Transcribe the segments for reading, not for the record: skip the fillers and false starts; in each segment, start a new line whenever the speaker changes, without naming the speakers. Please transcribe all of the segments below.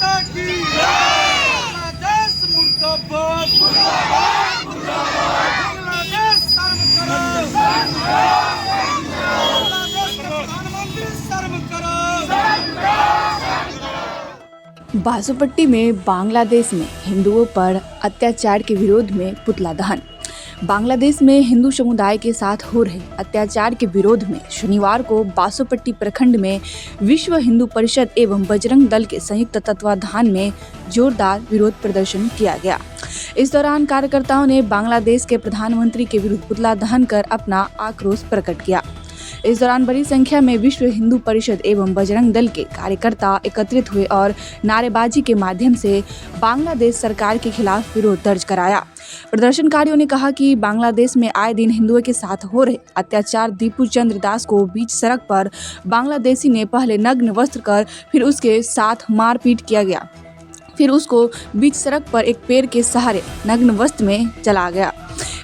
माता की बांग्लादेश मुर्दाबाद मुर्दाबाद मुर्दाबाद बांग्लादेश सर्व करो बांग्लादेश के प्रधानमंत्री सर्व करो।
बासोपट्टी में बांग्लादेश में हिंदुओं पर अत्याचार के विरोध में पुतला दहन। बांग्लादेश में हिंदू समुदाय के साथ हो रहे अत्याचार के विरोध में शनिवार को बासोपट्टी प्रखंड में विश्व हिंदू परिषद एवं बजरंग दल के संयुक्त तत्वाधान में जोरदार विरोध प्रदर्शन किया गया। इस दौरान कार्यकर्ताओं ने बांग्लादेश के प्रधानमंत्री के विरुद्ध पुतला दहन कर अपना आक्रोश प्रकट किया। इस दौरान बड़ी संख्या में विश्व हिंदू परिषद एवं बजरंग दल के कार्यकर्ता एकत्रित हुए और नारेबाजी के माध्यम से बांग्लादेश सरकार के खिलाफ विरोध दर्ज कराया। प्रदर्शनकारियों ने कहा कि बांग्लादेश में आए दिन हिंदुओं के साथ हो रहे अत्याचार दीपू चंद्र दास को बीच सड़क पर बांग्लादेशी ने पहले नग्न वस्त्र कर फिर उसके साथ मारपीट किया गया, फिर उसको बीच सड़क पर एक पेड़ के सहारे नग्न वस्त्र में चला गया,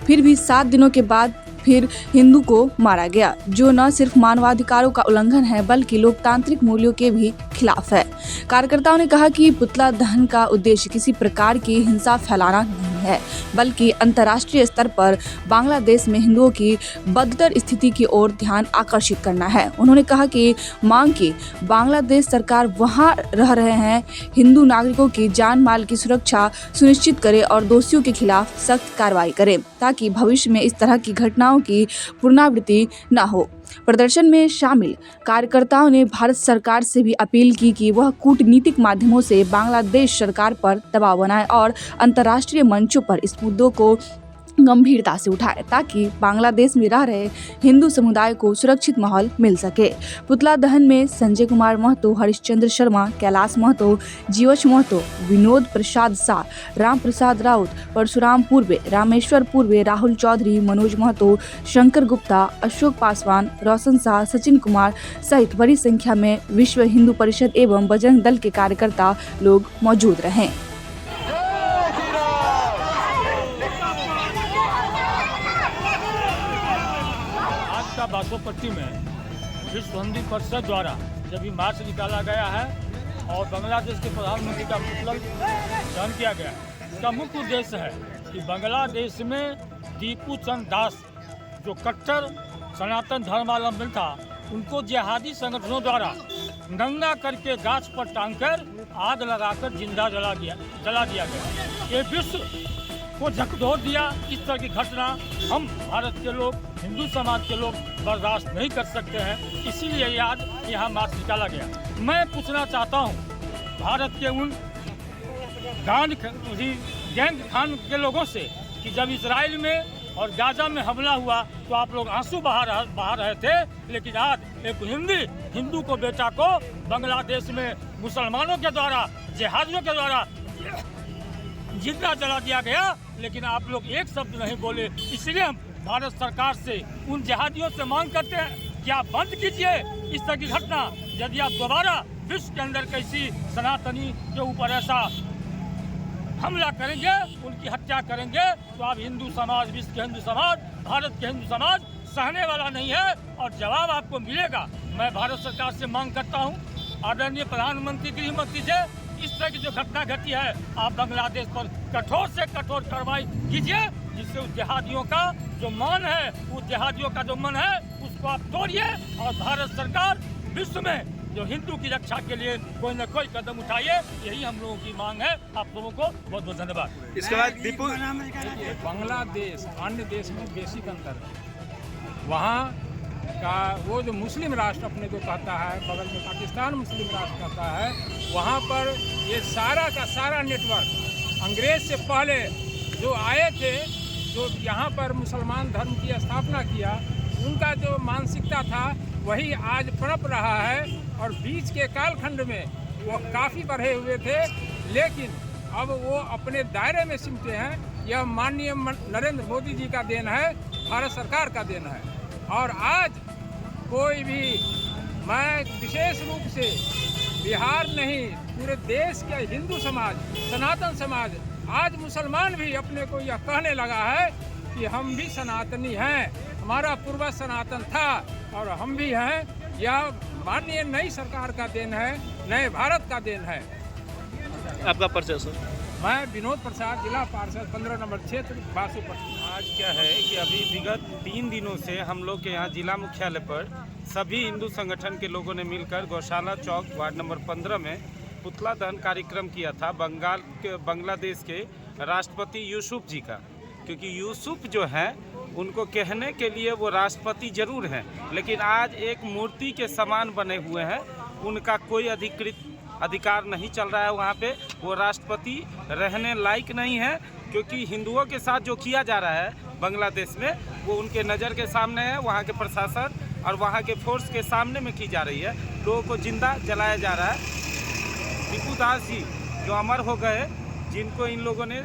फिर भी 7 दिनों के बाद फिर हिंदू को मारा गया, जो न सिर्फ मानवाधिकारों का उल्लंघन है बल्कि लोकतांत्रिक मूल्यों के भी खिलाफ है। कार्यकर्ताओं ने कहा कि पुतला दहन का उद्देश्य किसी प्रकार की हिंसा फैलाना नहीं है बल्कि अंतर्राष्ट्रीय स्तर पर बांग्लादेश में हिंदुओं की बदतर स्थिति की ओर ध्यान आकर्षित करना है। उन्होंने कहा कि मांग की बांग्लादेश सरकार वहां रह रहे हैं हिंदू नागरिकों की जान माल की सुरक्षा सुनिश्चित करे और दोषियों के खिलाफ सख्त कार्रवाई करे ताकि भविष्य में इस तरह की घटनाओं की पुनरावृत्ति न हो। प्रदर्शन में शामिल कार्यकर्ताओं ने भारत सरकार से भी अपील की कि वह कूटनीतिक माध्यमों से बांग्लादेश सरकार पर दबाव बनाए और अंतर्राष्ट्रीय मंचों पर इस मुद्दों को गंभीरता से उठाए ताकि बांग्लादेश में रह रहे हिंदू समुदाय को सुरक्षित माहौल मिल सके। पुतला दहन में संजय कुमार महतो, हरिश्चंद्र शर्मा, कैलाश महतो, जीवछ महतो, विनोद प्रसाद शाह, राम प्रसाद राउत, परशुराम पूर्वे, रामेश्वर पूर्वे, राहुल चौधरी, मनोज महतो, शंकर गुप्ता, अशोक पासवान, रोशन शाह, सचिन कुमार सहित बड़ी संख्या में विश्व हिंदू परिषद एवं बजरंग दल के कार्यकर्ता लोग मौजूद रहे।
बासोपट्टी में विश्व हिंदू परिषद द्वारा जब ये मार्च निकाला गया है और बांग्लादेश के प्रधानमंत्री का पुतला दहन किया गया, इसका मुख्य उद्देश्य है कि बांग्लादेश में दीपू चंद्र दास जो कट्टर सनातन धर्मावलंबी था, उनको जिहादी संगठनों द्वारा नंगा करके गाछ पर टांगकर आग लगाकर जिंदा जला दिया गया। ये विश्व को झकझोर दिया। इस तरह की घटना हम भारत के लोग, हिंदू समाज के लोग बर्दाश्त नहीं कर सकते हैं, इसीलिए आज यहाँ मार्च निकाला गया। मैं पूछना चाहता हूँ भारत के उन गैंग खान के लोगों से कि जब इजराइल में और गाजा में हमला हुआ तो आप लोग आंसू बहा रहे थे, लेकिन आज एक हिंदू को बेटा को बांग्लादेश में मुसलमानों के द्वारा, जिहादियों के द्वारा जिंदा जला दिया गया, लेकिन आप लोग एक शब्द नहीं बोले। इसलिए हम भारत सरकार से, उन जिहादियों से मांग करते हैं कि आप बंद कीजिए इस तरह की घटना। यदि आप दोबारा विश्व के अंदर किसी सनातनी के ऊपर ऐसा हमला करेंगे, उनकी हत्या करेंगे, तो आप हिंदू समाज, विश्व के हिंदू समाज, भारत के हिंदू समाज सहने वाला नहीं है और जवाब आपको मिलेगा। मैं भारत सरकार से मांग करता हूँ, आदरणीय प्रधानमंत्री गृह मंत्री से, इस तरह की जो घटना घटी है आप बांग्लादेश पर कठोर से कठोर कार्रवाई कीजिए, जिससे उस जिहादियों का जो मन है, उस जिहादियों का जो मन है उसको आप तोड़िए और भारत सरकार विश्व में जो हिंदू की रक्षा के लिए कोई न कोई कदम उठाइए। यही हम लोगों की मांग है। आप लोगों को बहुत बहुत धन्यवाद।
इसके बाद दीपू,
बांग्लादेश अन्य देश में बेसिक अंतर है। वहाँ का वो जो मुस्लिम राष्ट्र अपने को कहता है, बगल में पाकिस्तान मुस्लिम राष्ट्र कहता है, वहाँ पर ये सारा का सारा नेटवर्क अंग्रेज से पहले जो आए थे, जो यहाँ पर मुसलमान धर्म की स्थापना किया, उनका जो मानसिकता था वही आज पनप रहा है और बीच के कालखंड में वो काफ़ी बढ़े हुए थे, लेकिन अब वो अपने दायरे में सिमटे हैं। यह माननीय नरेंद्र मोदी जी का देन है, भारत सरकार का देन है। और आज कोई भी, मैं विशेष रूप से बिहार नहीं, पूरे देश के हिंदू समाज, सनातन समाज, आज मुसलमान भी अपने को यह कहने लगा है कि हम भी सनातनी हैं, हमारा पूर्वज सनातन था और हम भी हैं। यह माननीय नई सरकार का देन है, नए भारत का देन है।
आपका परिचय सर।
मैं विनोद प्रसाद, जिला पार्षद 15 नंबर क्षेत्र बासुपट्टी।
आज क्या है कि अभी विगत 3 दिनों से हम लोग के यहाँ जिला मुख्यालय पर सभी हिंदू संगठन के लोगों ने मिलकर गौशाला चौक वार्ड नंबर 15 में पुतला दहन कार्यक्रम किया था बांग्लादेश के राष्ट्रपति यूसुफ जी का। क्योंकि यूसुफ जो है उनको कहने के लिए वो राष्ट्रपति जरूर हैं, लेकिन आज एक मूर्ति के समान बने हुए हैं। उनका कोई अधिकार नहीं चल रहा है वहाँ पे, वो राष्ट्रपति रहने लायक नहीं है। क्योंकि हिंदुओं के साथ जो किया जा रहा है बांग्लादेश में, वो उनके नज़र के सामने है। वहाँ के प्रशासन और वहाँ के फोर्स के सामने में की जा रही है। लोगों को जिंदा जलाया जा रहा है। दीपू दास जी जो अमर हो गए, जिनको इन लोगों ने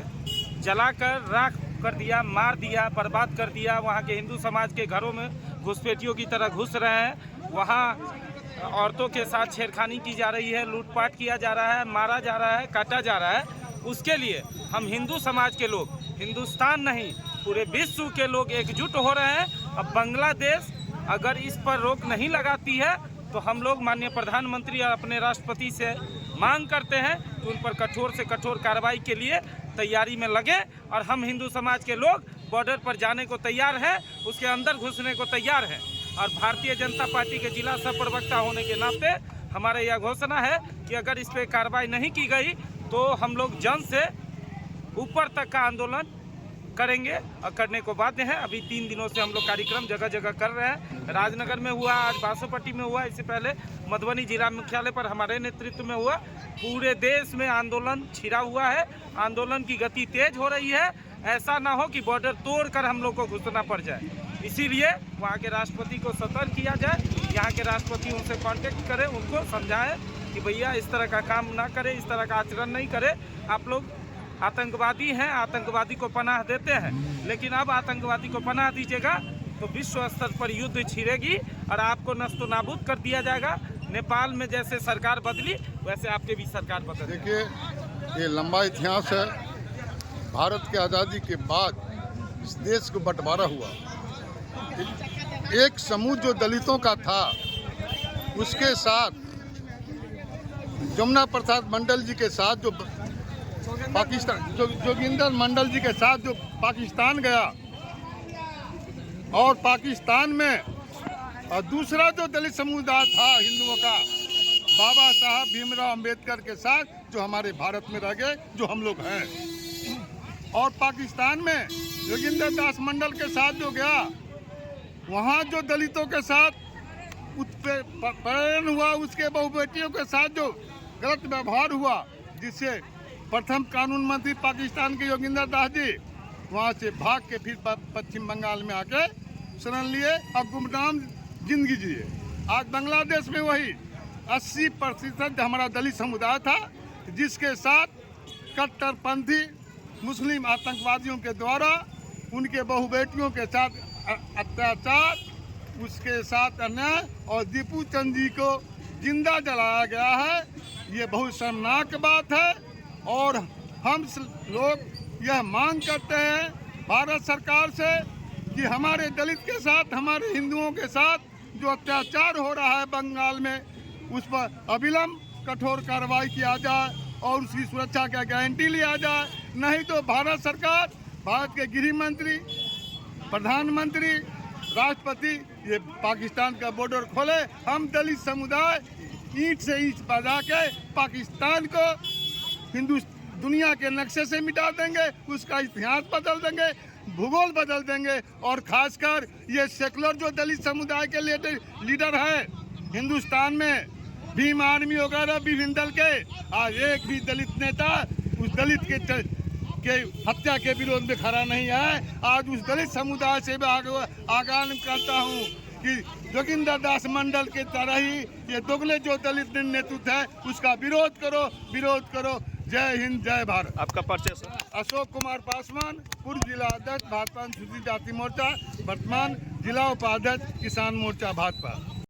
जलाकर राख कर दिया, मार दिया, बर्बाद कर दिया। वहाँ के हिंदू समाज के घरों में घुसपैठियों की तरह घुस रहे हैं। वहाँ औरतों के साथ छेड़खानी की जा रही है, लूटपाट किया जा रहा है, मारा जा रहा है, काटा जा रहा है। उसके लिए हम हिंदू समाज के लोग, हिंदुस्तान नहीं पूरे विश्व के लोग एकजुट हो रहे हैं। अब बांग्लादेश अगर इस पर रोक नहीं लगाती है तो हम लोग माननीय प्रधानमंत्री और अपने राष्ट्रपति से मांग करते हैं कि उन पर कठोर से कठोर कार्रवाई के लिए तैयारी में लगे। और हम हिंदू समाज के लोग बॉर्डर पर जाने को तैयार हैं, उसके अंदर घुसने को तैयार हैं। और भारतीय जनता पार्टी के जिला सह प्रवक्ता होने के नाते हमारे यह घोषणा है कि अगर इस पर कार्रवाई नहीं की गई तो हम लोग जन से ऊपर तक का आंदोलन करेंगे और करने को बाध्य हैं। अभी 3 दिनों से हम लोग कार्यक्रम जगह जगह कर रहे हैं। राजनगर में हुआ, आज बासुपट्टी में हुआ, इससे पहले मधुबनी जिला मुख्यालय पर हमारे नेतृत्व में हुआ। पूरे देश में आंदोलन छिड़ा हुआ है। आंदोलन की गति तेज हो रही है। ऐसा ना हो कि बॉर्डर तोड़कर हम लोग को घुसना पड़ जाए। इसीलिए वहाँ के राष्ट्रपति को सतर्क किया जाए। यहाँ के राष्ट्रपति उनसे कांटेक्ट करें, उनको समझाएं कि भैया इस तरह का काम ना करें, इस तरह का आचरण नहीं करें। आप लोग आतंकवादी हैं, आतंकवादी को पनाह देते हैं, लेकिन अब आतंकवादी को पनाह दीजिएगा तो विश्व स्तर पर युद्ध छिड़ेगी और आपको नष्ट नाबूद कर दिया जाएगा। नेपाल में जैसे सरकार बदली वैसे आपके भी सरकार बदल।
देखिए, ये लंबा इतिहास है। भारत के आज़ादी के बाद इस देश को बंटवारा हुआ। एक समूह जो दलितों का था, उसके साथ जमुना प्रसाद मंडल जी के साथ जो पाकिस्तान, जोगिंदर मंडल जी के साथ जो पाकिस्तान गया, और पाकिस्तान में और दूसरा जो दलित समुदाय था हिंदुओं का, बाबा साहब भीमराव अंबेडकर के साथ जो हमारे भारत में रह गए, जो हम लोग हैं। और पाकिस्तान में जोगिंदर दास मंडल के साथ जो गया, वहाँ जो दलितों के साथ उत्पीड़न हुआ, उसके बहु बेटियों के साथ जो गलत व्यवहार हुआ, जिससे प्रथम कानून मंत्री पाकिस्तान के जोगिंदर दास जी वहाँ से भाग के फिर पश्चिम बंगाल में आके शरण लिए और गुमनाम जिंदगी जिए। आज बांग्लादेश में वही 80% हमारा दलित समुदाय था, जिसके साथ कट्टरपंथी मुस्लिम आतंकवादियों के द्वारा उनके बहु बेटियों के साथ अत्याचार, उसके साथ अन्याय और दीपू चंद जी को जिंदा जलाया गया है। ये बहुत शर्मनाक बात है। और हम लोग यह मांग करते हैं भारत सरकार से कि हमारे दलित के साथ, हमारे हिंदुओं के साथ जो अत्याचार हो रहा है बंगाल में, उस पर अविलंब कठोर कार्रवाई किया जाए और उसकी सुरक्षा का गारंटी लिया जाए। नहीं तो भारत सरकार, भारत के गृह मंत्री, प्रधानमंत्री, राष्ट्रपति ये पाकिस्तान का बॉर्डर खोले। हम दलित समुदाय ईंट से ईंट बजा के पाकिस्तान को हिंदू दुनिया के नक्शे से मिटा देंगे, उसका इतिहास बदल देंगे, भूगोल बदल देंगे। और खासकर ये सेकुलर जो दलित समुदाय के लीडर हैं हिंदुस्तान में, भीम आर्मी वगैरह विभिन्न दल के, आज एक भी दलित नेता उस दलित के हत्या के विरोध में खड़ा नहीं है। आज उस दलित समुदाय से भी आगाह करता हूँ कि जोगिंदर दास मंडल के तरह ही ये दोगले जो दलित नेतृत्व है, उसका विरोध करो, विरोध करो। जय हिंद, जय भारत।
आपका परिचय सर।
अशोक कुमार पासवान, पूर्व जिला अध्यक्ष भाजपा अनुसूचित जाति मोर्चा, वर्तमान जिला उपाध्यक्ष किसान मोर्चा भाजपा।